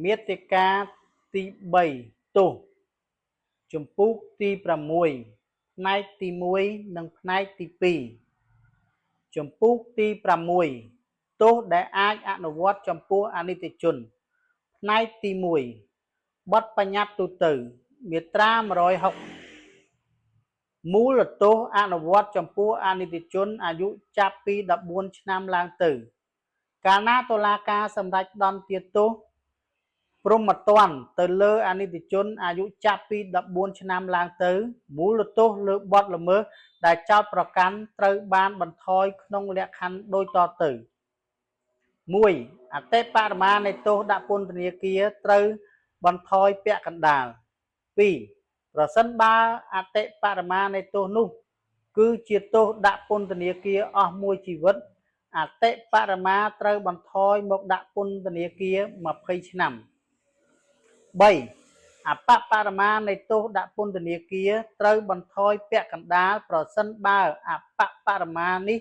មាតិកាទី3ទោសជំពូកទី6ផ្នែកទី1និងផ្នែកទី2ជំពូកទី6ទោសដែលអាចអនុវត្តចំពោះអនិច្ចជនផ្នែកទី1បទបញ្ញត្តិទូទៅមាត្រា160មូលទោសអនុវត្តចំពោះអនិច្ចជនអាយុចាប់ពី14ឆ្នាំឡើងទៅកាលណាតុលាការសម្រេចផ្តន្ទាទោសព្រហ្មទណ្ឌទៅលើអនិច្ចជនអាយុចាប់ពី14ឆ្នាំឡើងទៅមូលទោសលើបទល្មើសដែលចោទប្រកាន់ត្រូវបានបន្ថយក្នុងលក្ខខណ្ឌដូចតទៅ1អតិបរមានៃទោសដាក់ពន្ធនាគារត្រូវបន្ថយពាក់កណ្ដាល2ប្រសិនបើអតិបរមានៃទោសនោះគឺជាទោសដាក់ពន្ធនាគារអស់មួយជីវិតអតិបរមាត្រូវបន្ថយមកដាក់ពន្ធនាគារ20ឆ្នាំ3អបបរមានៃទោសដាក់ពន្ធនាគារត្រូវបន្ថយពាក់កណ្ដាលប្រសិនបើអបបរមានេះ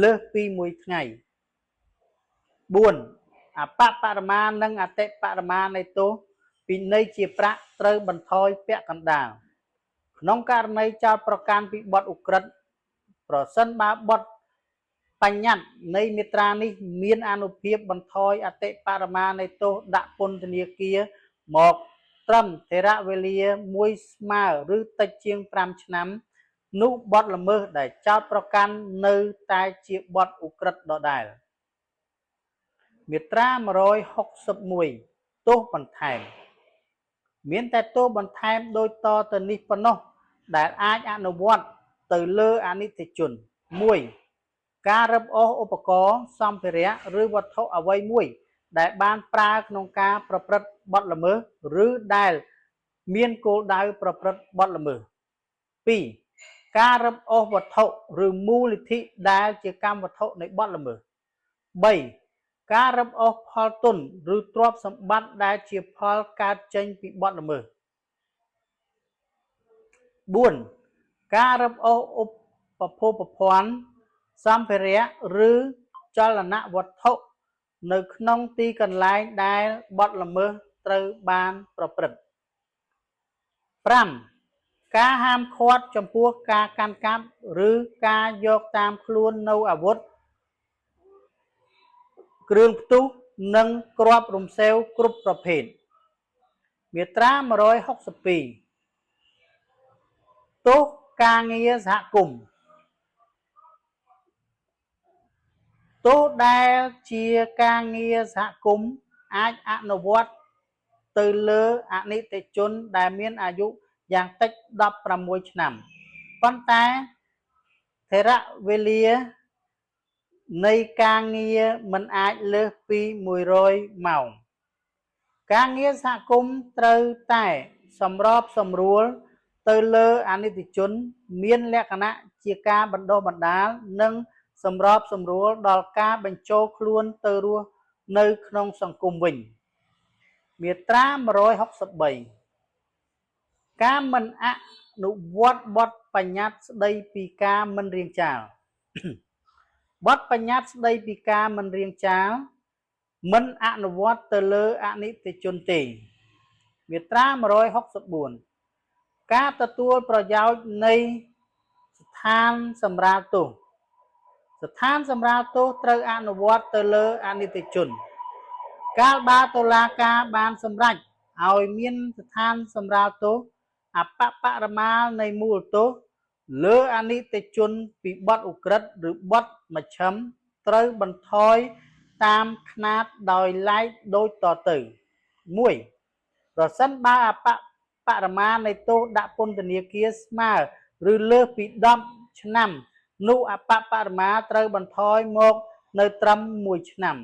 លើសពី1ថ្ងៃ4អបបរមានិងអតិបរមានៃទោសពិន័យជាប្រាក់ត្រូវបន្ថយពាក់កណ្ដាលក្នុងករណីចោទប្រកាន់ពីបទឧក្រិដ្ឋប្រសិនបើបទបញ្ញត្តិនៃមាត្រានេះមានអានុភាពបន្ថយអតិបរមានៃទោសដាក់ពន្ធនាគារមកត្រឹមថេរវេលាមួយស្មើឬតិចជាង5ឆ្នាំនោះបទល្មើសដែលចោទប្រកាន់នៅតែជាបទឧក្រិដ្ឋដដែលមាត្រា161ទោសបន្ថែមមានតែទោសបន្ថែមដូចតទៅនេះប៉ុណ្ណោះដែលអាចអនុវត្តទៅលើអនិច្ចជន1ការរឹបអូសឧបករណ៍សម្ភារៈឬវត្ថុអ្វីមួយដែលបានប្រើក្នុងការប្រព្រឹត្តបទល្មើសឬដែលមានគោលដៅប្រព្រឹត្តបទល្មើស2ការរឹបអូសវត្ថុឬមូលនិធិដែលជាកម្មវត្ថុនៃបទល្មើស3ការរឹបអូសផលទុនឬទ្រព្យសម្បត្តិដែលជាផលកើតចេញពីបទល្មើស4ការរឹបអូសឧបភោគភណ្ឌសម្ភារៈឬចលនវត្ថុនៅក្នុងទីកន្លែងដែលបទល្មើសត្រូវបានប្រព្រឹត្ត5ការហាមឃាត់ចំពោះការកាន់កាប់ឬការយកតាមខ្លួននៅអាវុធគ្រឿងផ្ទុះនិងគ្រាប់រំសេវគ្រប់ប្រភេទមាត្រា162ទោសការងារសហគមន៍ទោសដែលជាការងារសហគមន៍អាចអនុវត្តទៅលើអនិច្ចជនដែលមានអាយុយ៉ាងតិច16ឆ្នាំប៉ុន្តែថេរវេលានៃការងារមិនអាចលើសពី100ម៉ោងការងារសហគមន៍ត្រូវតែសម្របសម្រួលទៅលើអនិច្ចជនមានលក្ខណៈជាការបណ្ដុះបណ្ដាលនិងសម្របសម្រួលដល់ការបញ្ចូលខ្លួនទៅរស់នៅក្នុងសង្គមវិញមាត្រា163ការមិនអនុវត្តបទបញ្ញត្តិស្ដីពីការមិនរាងចាលបទបញ្ញត្តិស្ដីពីការមិនរាងចាលមិនអនុវត្តទៅលើអនិច្ចជនទេមាត្រា164ការទទួលប្រយោជន៍នៃស្ថានសម្រាលទោសស្ថានសម្រាលទោសត្រូវអនុវត្តទៅលើអនិច្ចជនកាលបើតុលាការបានសម្រេចឲ្យមានស្ថានសម្រាលទោសអបបរមានៃមូលទោសលើអនិច្ចជនពីបទឧក្រិដ្ឋឬបទមជ្ឈិមត្រូវបន្ថយតាមຂ្នាតដោយឡែកដូចតទៅ1ប្រសិនបើអបបរមានៃទោសដាក់ពន្ធនាគារស្មើឬលើសពី10ឆ្នាំនោះអបបរមាត្រូវបន្ថយមកនៅត្រឹម1ឆ្នាំ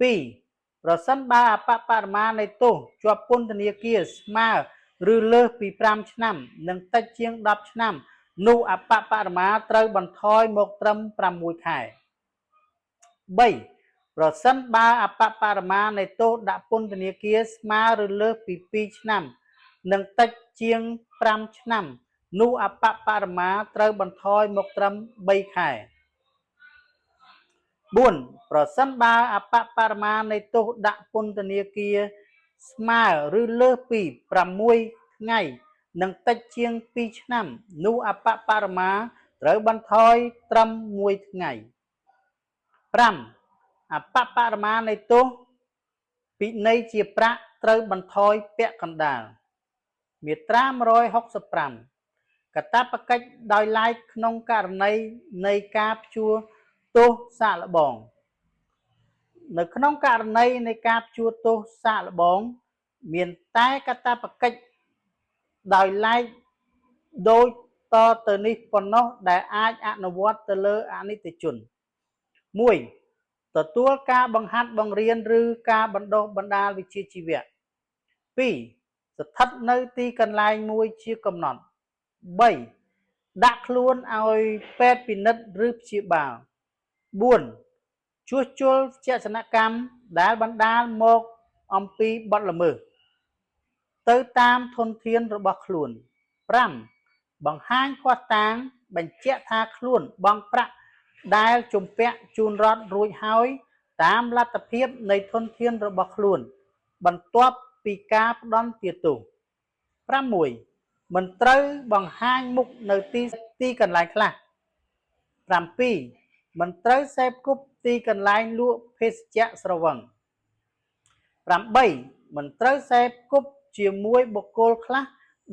2ប្រសិនបើអបបរមានៃទោសជាប់ពន្ធនាគារស្មើឬលើសពី5ឆ្នាំនិងតិចជាង10ឆ្នាំនោះអបបរមាត្រូវបន្ថយមកត្រឹម6ខែ3ប្រសិនបើអបបរមានៃទោសដាក់ពន្ធនាគារស្មើឬលើសពី2ឆ្នាំនិងតិចជាង5ឆ្នាំនោះអបបរមាត្រូវបន្ថយមកត្រឹម3ខែ4ប្រសិនបើអបបរមានៃទោសដាក់ពន្ធនាគារ ស្មើឬលើសពី6ថ្ងៃនិងតិចជាង2ឆ្នាំនោះអបបរមាត្រូវបន្ថយត្រឹម1ថ្ងៃ5អបបរមានៃទោសពិន័យជាប្រាក់ត្រូវបន្ថយពាក់កណ្ដាលមាត្រា165កាតព្វកិច្ចដោយឡែកក្នុងករណីនៃការព្យួរទោសសាកល្បងនៅក្នុងករណីនៃការព្យួរទោសសាកល្បងមានតែកាតព្វកិច្ចដោយឡែកដូចតទៅនេះប៉ុណ្ណោះដែលអាចអនុវត្តទៅលើអនិច្ចជន1ទទួលការបង្ហាត់បង្រៀនឬការបណ្ដុះបណ្ដាលវិជ្ជាជីវៈ2ស្ថិតនៅទីកន្លែងមួយជាកំណត់3ដាក់ខ្លួនឲ្យពេទ្យពិនិត្យឬព្យាបាល4ជួសជុលវចនកម្មដែលបណ្ដាលមកអំពីបទល្មើសទៅតាមធនធានរបស់ខ្លួន5បង្ហាញភស្តុតាងបញ្ជាក់ថាខ្លួនបង់ប្រាក់ដែលជំពាក់ជូនរដ្ឋរួចហើយតាមលទ្ធភាពនៃធនធានរបស់ខ្លួនបន្ទាប់ពីការផ្ដន្ទាទោស6មិនត្រូវបង្ហាញមុខនៅទីកន្លែងខ្លះ7មិនត្រូវសេពគប់ទីកន្លែងលក់ភេសជ្ជៈស្រវឹង8មិនត្រូវសេពគប់ជាមួយបុគ្គលខ្លះ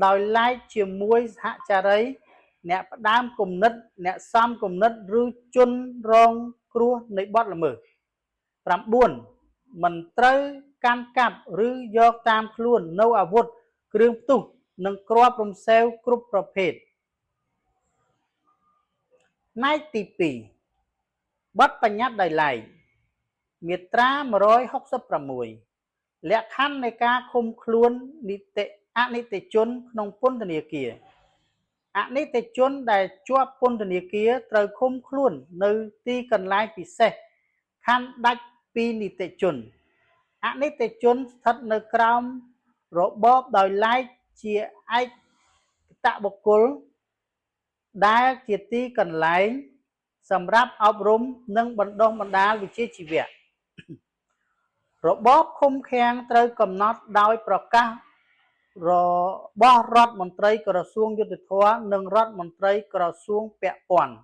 ដោយឡែកជាមួយសហចារីអ្នកផ្ដើមគំនិតអ្នកសំគំនិតឬជនរងគ្រោះនៃបទល្មើស9មិនត្រូវកាន់កាប់ឬយកតាមខ្លួននៅអាវុធគ្រឿងផ្ទុះនិងគ្រាប់រំសេវគ្រប់ប្រភេទផ្នែកទី2បទបញ្ញត្តិដោយឡែកមាត្រា166លក្ខខណ្ឌនៃការឃុំខ្លួនអនិច្ចជនក្នុងពន្ធនាគារអនិច្ចជនដែលជាប់ពន្ធនាគារត្រូវឃុំខ្លួននៅទីកន្លែងពិសេសខណ្ឌដាច់ពីនីតិជនអនិច្ចជនស្ថិតនៅក្រោមរបបដោយឡែកជាឯកតបុគ្គលដែលជាទីកន្លែងសម្រាប់អប់រំនិងបណ្ដុះបណ្ដាលវិជ្ជាជីវៈរបបឃុំឃាំងត្រូវកំណត់ដោយប្រកាសរបស់រដ្ឋមន្ត្រីក្រសួងយុត្តិធម៌និងរដ្ឋមន្ត្រីក្រសួងពាក់ព័ន្ធ